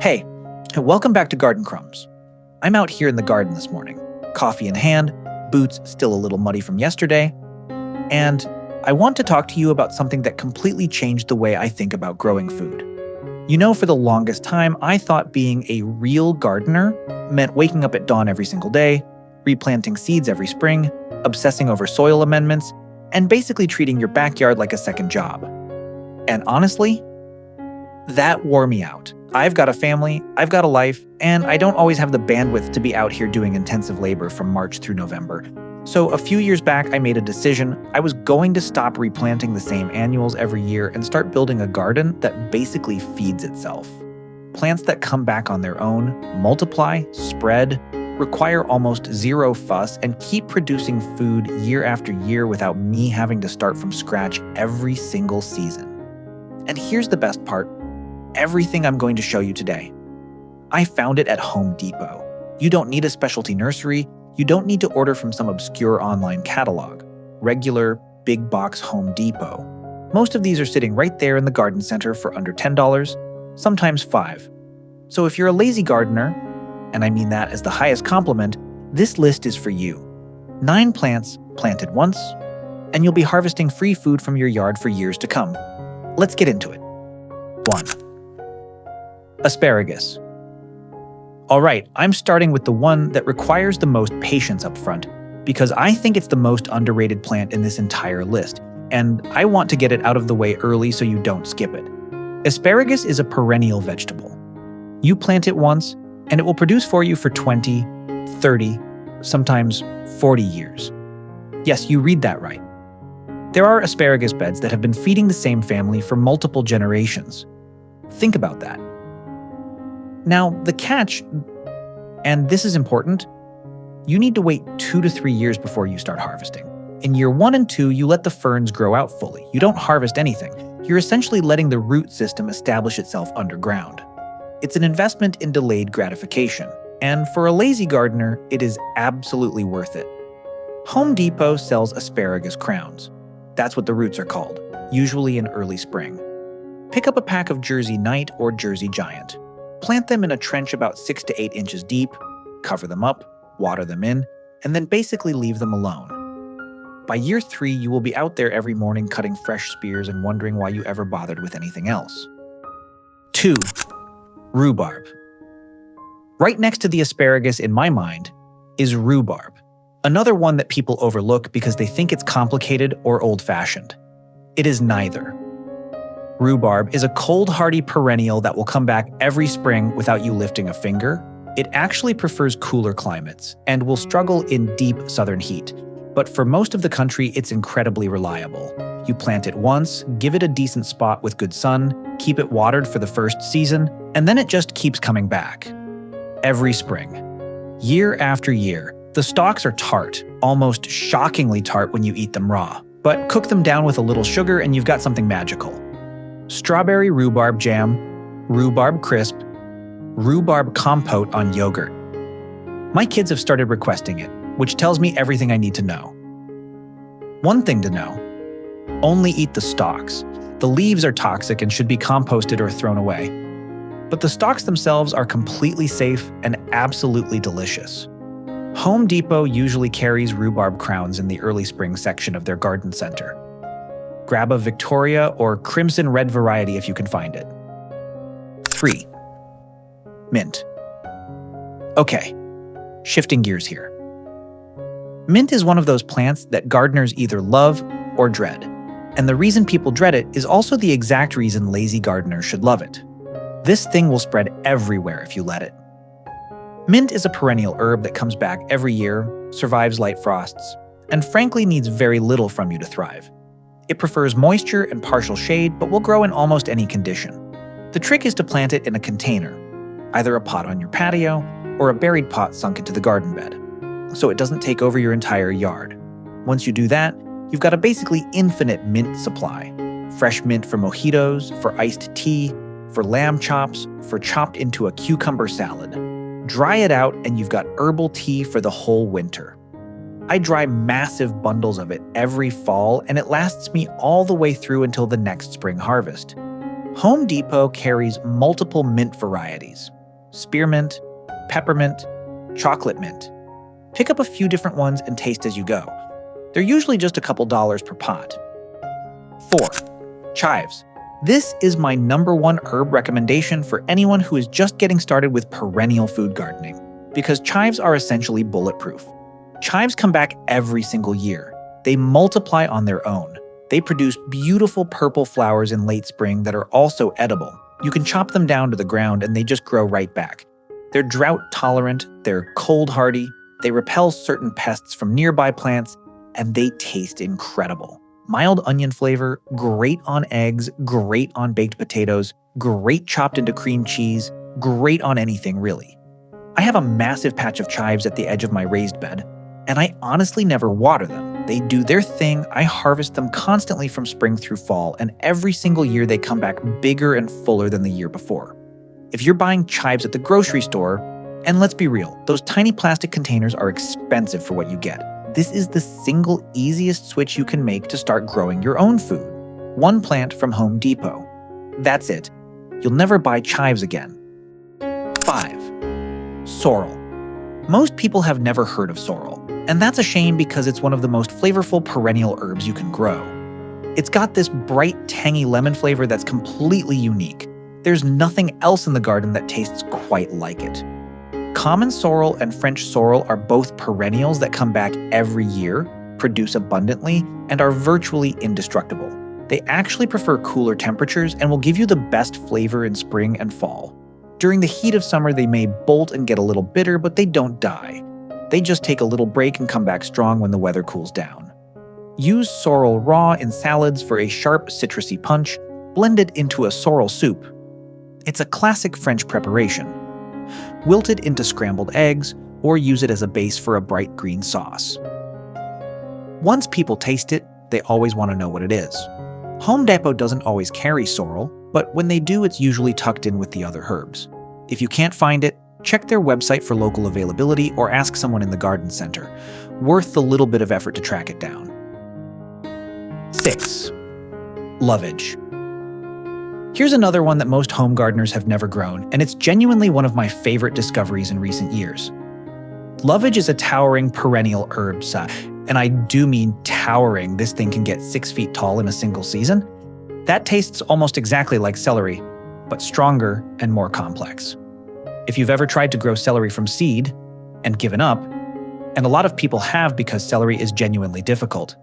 Hey, welcome back to Garden Crumbs. I'm out here in the garden this morning, coffee in hand, boots still a little muddy from yesterday, and I want to talk to you about something that completely changed the way I think about growing food. You know, for the longest time, I thought being a real gardener meant waking up at dawn every single day, replanting seeds every spring, obsessing over soil amendments, and basically treating your backyard like a second job. And honestly, that wore me out. I've got a family, I've got a life, and I don't always have the bandwidth to be out here doing intensive labor from March through November. So a few years back, I made a decision. I was going to stop replanting the same annuals every year and start building a garden that basically feeds itself. Plants that come back on their own, multiply, spread, require almost zero fuss, and keep producing food year after year without me having to start from scratch every single season. And here's the best part. Everything I'm going to show you today, I found it at Home Depot. You don't need a specialty nursery. You don't need to order from some obscure online catalog. Regular, big box Home Depot. Most of these are sitting right there in the garden center for under $10, sometimes $5. So if you're a lazy gardener, and I mean that as the highest compliment, this list is for you. 9 plants planted once, and you'll be harvesting free food from your yard for years to come. Let's get into it. 1. Asparagus. All right, I'm starting with the one that requires the most patience up front because I think it's the most underrated plant in this entire list, and I want to get it out of the way early so you don't skip it. Asparagus is a perennial vegetable. You plant it once, and it will produce for you for 20, 30, sometimes 40 years. Yes, you read that right. There are asparagus beds that have been feeding the same family for multiple generations. Think about that. Now, the catch, and this is important, you need to wait 2 to 3 years before you start harvesting. In year 1 and 2, you let the ferns grow out fully. You don't harvest anything. You're essentially letting the root system establish itself underground. It's an investment in delayed gratification, and for a lazy gardener, it is absolutely worth it. Home Depot sells asparagus crowns. That's what the roots are called, usually in early spring. Pick up a pack of Jersey Knight or Jersey Giant. Plant them in a trench about 6 to 8 inches deep, cover them up, water them in, and then basically leave them alone. By year 3, you will be out there every morning cutting fresh spears and wondering why you ever bothered with anything else. 2. Rhubarb. Right next to the asparagus in my mind is rhubarb, another one that people overlook because they think it's complicated or old-fashioned. It is neither. Rhubarb is a cold, hardy perennial that will come back every spring without you lifting a finger. It actually prefers cooler climates and will struggle in deep southern heat. But for most of the country, it's incredibly reliable. You plant it once, give it a decent spot with good sun, keep it watered for the first season, and then it just keeps coming back. Every spring. Year after year. The stalks are tart, almost shockingly tart when you eat them raw. But cook them down with a little sugar and you've got something magical. Strawberry rhubarb jam, rhubarb crisp, rhubarb compote on yogurt. My kids have started requesting it, which tells me everything I need to know. One thing to know, only eat the stalks. The leaves are toxic and should be composted or thrown away. But the stalks themselves are completely safe and absolutely delicious. Home Depot usually carries rhubarb crowns in the early spring section of their garden center. Grab a Victoria or crimson red variety if you can find it. 3. Mint. Okay, shifting gears here. Mint is one of those plants that gardeners either love or dread. And the reason people dread it is also the exact reason lazy gardeners should love it. This thing will spread everywhere if you let it. Mint is a perennial herb that comes back every year, survives light frosts, and frankly needs very little from you to thrive. It prefers moisture and partial shade, but will grow in almost any condition. The trick is to plant it in a container, either a pot on your patio or a buried pot sunk into the garden bed, so it doesn't take over your entire yard. Once you do that, you've got a basically infinite mint supply. Fresh mint for mojitos, for iced tea, for lamb chops, for chopped into a cucumber salad. Dry it out and you've got herbal tea for the whole winter. I dry massive bundles of it every fall and it lasts me all the way through until the next spring harvest. Home Depot carries multiple mint varieties: spearmint, peppermint, chocolate mint. Pick up a few different ones and taste as you go. They're usually just a couple dollars per pot. 4. Chives. This is my #1 herb recommendation for anyone who is just getting started with perennial food gardening, because chives are essentially bulletproof. Chives come back every single year. They multiply on their own. They produce beautiful purple flowers in late spring that are also edible. You can chop them down to the ground and they just grow right back. They're drought tolerant, they're cold hardy, they repel certain pests from nearby plants, and they taste incredible. Mild onion flavor, great on eggs, great on baked potatoes, great chopped into cream cheese, great on anything really. I have a massive patch of chives at the edge of my raised bed, and I honestly never water them. They do their thing. I harvest them constantly from spring through fall, and every single year they come back bigger and fuller than the year before. If you're buying chives at the grocery store, and let's be real, those tiny plastic containers are expensive for what you get. This is the single easiest switch you can make to start growing your own food. One plant from Home Depot. That's it. You'll never buy chives again. 5. Sorrel. Most people have never heard of sorrel, and that's a shame because it's one of the most flavorful perennial herbs you can grow. It's got this bright, tangy lemon flavor that's completely unique. There's nothing else in the garden that tastes quite like it. Common sorrel and French sorrel are both perennials that come back every year, produce abundantly, and are virtually indestructible. They actually prefer cooler temperatures and will give you the best flavor in spring and fall. During the heat of summer, they may bolt and get a little bitter, but they don't die. They just take a little break and come back strong when the weather cools down. Use sorrel raw in salads for a sharp, citrusy punch. Blend it into a sorrel soup. It's a classic French preparation. Wilt it into scrambled eggs, or use it as a base for a bright green sauce. Once people taste it, they always want to know what it is. Home Depot doesn't always carry sorrel, but when they do, it's usually tucked in with the other herbs. If you can't find it, check their website for local availability or ask someone in the garden center. Worth the little bit of effort to track it down. 6. Lovage. Here's another one that most home gardeners have never grown, and it's genuinely one of my favorite discoveries in recent years. Lovage is a towering perennial herb, and I do mean towering. This thing can get 6 feet tall in a single season. That tastes almost exactly like celery, but stronger and more complex. If you've ever tried to grow celery from seed and given up, and a lot of people have because celery is genuinely difficult,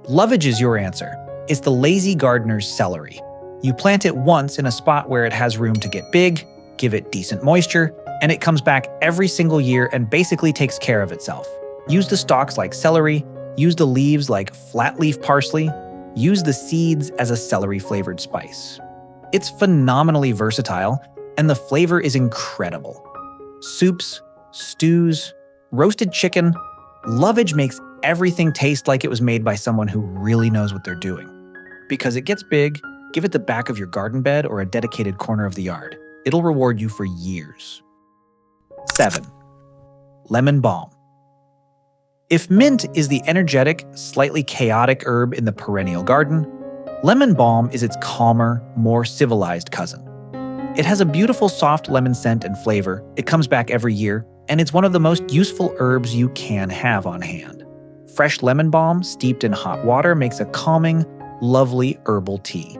lovage is your answer. It's the lazy gardener's celery. You plant it once in a spot where it has room to get big, give it decent moisture, and it comes back every single year and basically takes care of itself. Use the stalks like celery, use the leaves like flat leaf parsley, use the seeds as a celery-flavored spice. It's phenomenally versatile, and the flavor is incredible. Soups, stews, roasted chicken, lovage makes everything taste like it was made by someone who really knows what they're doing. Because it gets big, give it the back of your garden bed or a dedicated corner of the yard. It'll reward you for years. 7. Lemon balm. If mint is the energetic, slightly chaotic herb in the perennial garden, lemon balm is its calmer, more civilized cousin. It has a beautiful soft lemon scent and flavor, it comes back every year, and it's one of the most useful herbs you can have on hand. Fresh lemon balm steeped in hot water makes a calming, lovely herbal tea.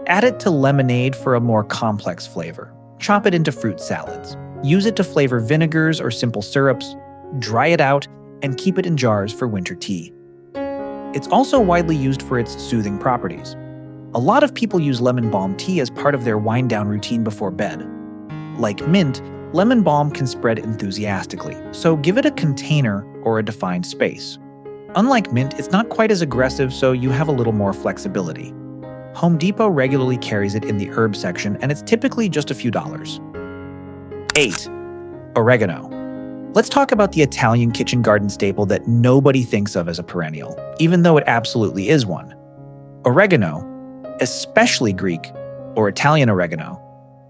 Add it to lemonade for a more complex flavor. Chop it into fruit salads. Use it to flavor vinegars or simple syrups. Dry it out and keep it in jars for winter tea. It's also widely used for its soothing properties. A lot of people use lemon balm tea as part of their wind-down routine before bed. Like mint, lemon balm can spread enthusiastically, so give it a container or a defined space. Unlike mint, it's not quite as aggressive, so you have a little more flexibility. Home Depot regularly carries it in the herb section, and it's typically just a few dollars. 8. Oregano. Let's talk about the Italian kitchen garden staple that nobody thinks of as a perennial, even though it absolutely is one. Oregano, especially Greek or Italian oregano,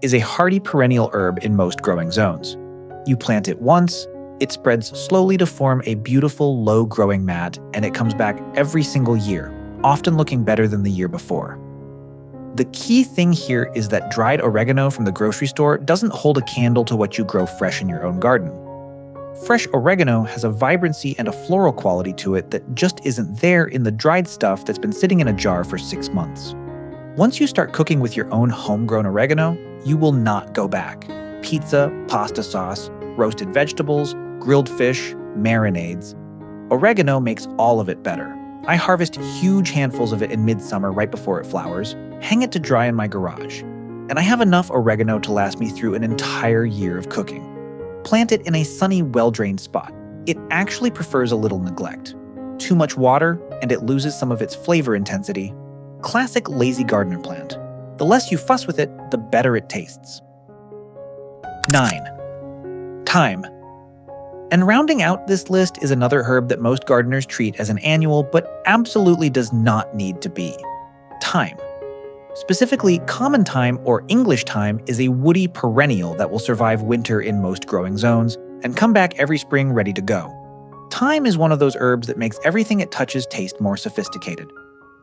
is a hardy perennial herb in most growing zones. You plant it once, it spreads slowly to form a beautiful low-growing mat, and it comes back every single year, often looking better than the year before. The key thing here is that dried oregano from the grocery store doesn't hold a candle to what you grow fresh in your own garden. Fresh oregano has a vibrancy and a floral quality to it that just isn't there in the dried stuff that's been sitting in a jar for 6 months. Once you start cooking with your own homegrown oregano, you will not go back. Pizza, pasta sauce, roasted vegetables, grilled fish, marinades. Oregano makes all of it better. I harvest huge handfuls of it in midsummer right before it flowers, hang it to dry in my garage, and I have enough oregano to last me through an entire year of cooking. Plant it in a sunny, well-drained spot. It actually prefers a little neglect. Too much water, and it loses some of its flavor intensity. Classic lazy gardener plant. The less you fuss with it, the better it tastes. 9. Thyme. And rounding out this list is another herb that most gardeners treat as an annual, but absolutely does not need to be. Thyme. Specifically, common thyme or English thyme is a woody perennial that will survive winter in most growing zones and come back every spring ready to go. Thyme is one of those herbs that makes everything it touches taste more sophisticated.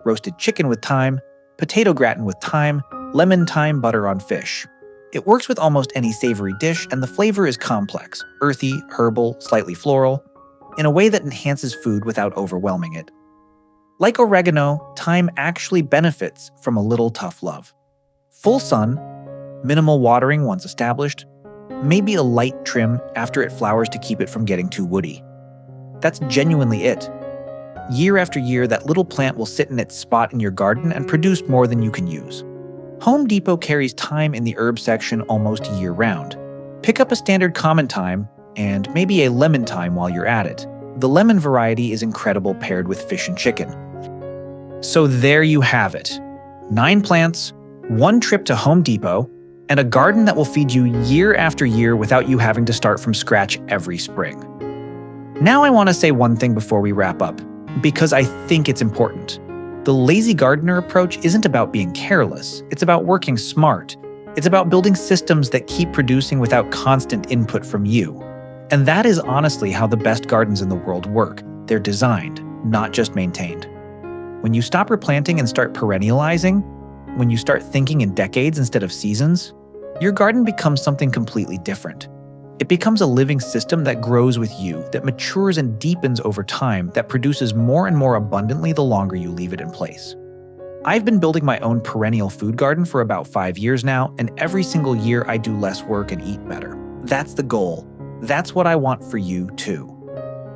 Roasted chicken with thyme, potato gratin with thyme, lemon thyme butter on fish. It works with almost any savory dish, and the flavor is complex, earthy, herbal, slightly floral, in a way that enhances food without overwhelming it. Like oregano, thyme actually benefits from a little tough love. Full sun, minimal watering once established, maybe a light trim after it flowers to keep it from getting too woody. That's genuinely it. Year after year, that little plant will sit in its spot in your garden and produce more than you can use. Home Depot carries thyme in the herb section almost year-round. Pick up a standard common thyme and maybe a lemon thyme while you're at it. The lemon variety is incredible paired with fish and chicken. So there you have it. 9 plants, 1 trip to Home Depot, and a garden that will feed you year after year without you having to start from scratch every spring. Now I want to say one thing before we wrap up, because I think it's important. The lazy gardener approach isn't about being careless. It's about working smart. It's about building systems that keep producing without constant input from you. And that is honestly how the best gardens in the world work. They're designed, not just maintained. When you stop replanting and start perennializing, when you start thinking in decades instead of seasons, your garden becomes something completely different. It becomes a living system that grows with you, that matures and deepens over time, that produces more and more abundantly the longer you leave it in place. I've been building my own perennial food garden for about 5 years now, and every single year I do less work and eat better. That's the goal. That's what I want for you too.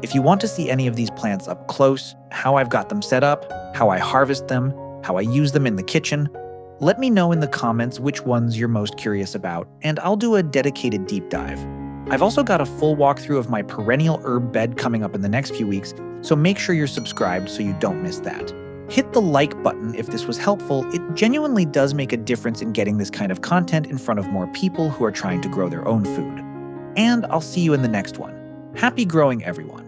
If you want to see any of these plants up close, how I've got them set up, how I harvest them, how I use them in the kitchen, let me know in the comments which ones you're most curious about, and I'll do a dedicated deep dive. I've also got a full walkthrough of my perennial herb bed coming up in the next few weeks, so make sure you're subscribed so you don't miss that. Hit the like button if this was helpful. It genuinely does make a difference in getting this kind of content in front of more people who are trying to grow their own food. And I'll see you in the next one. Happy growing, everyone.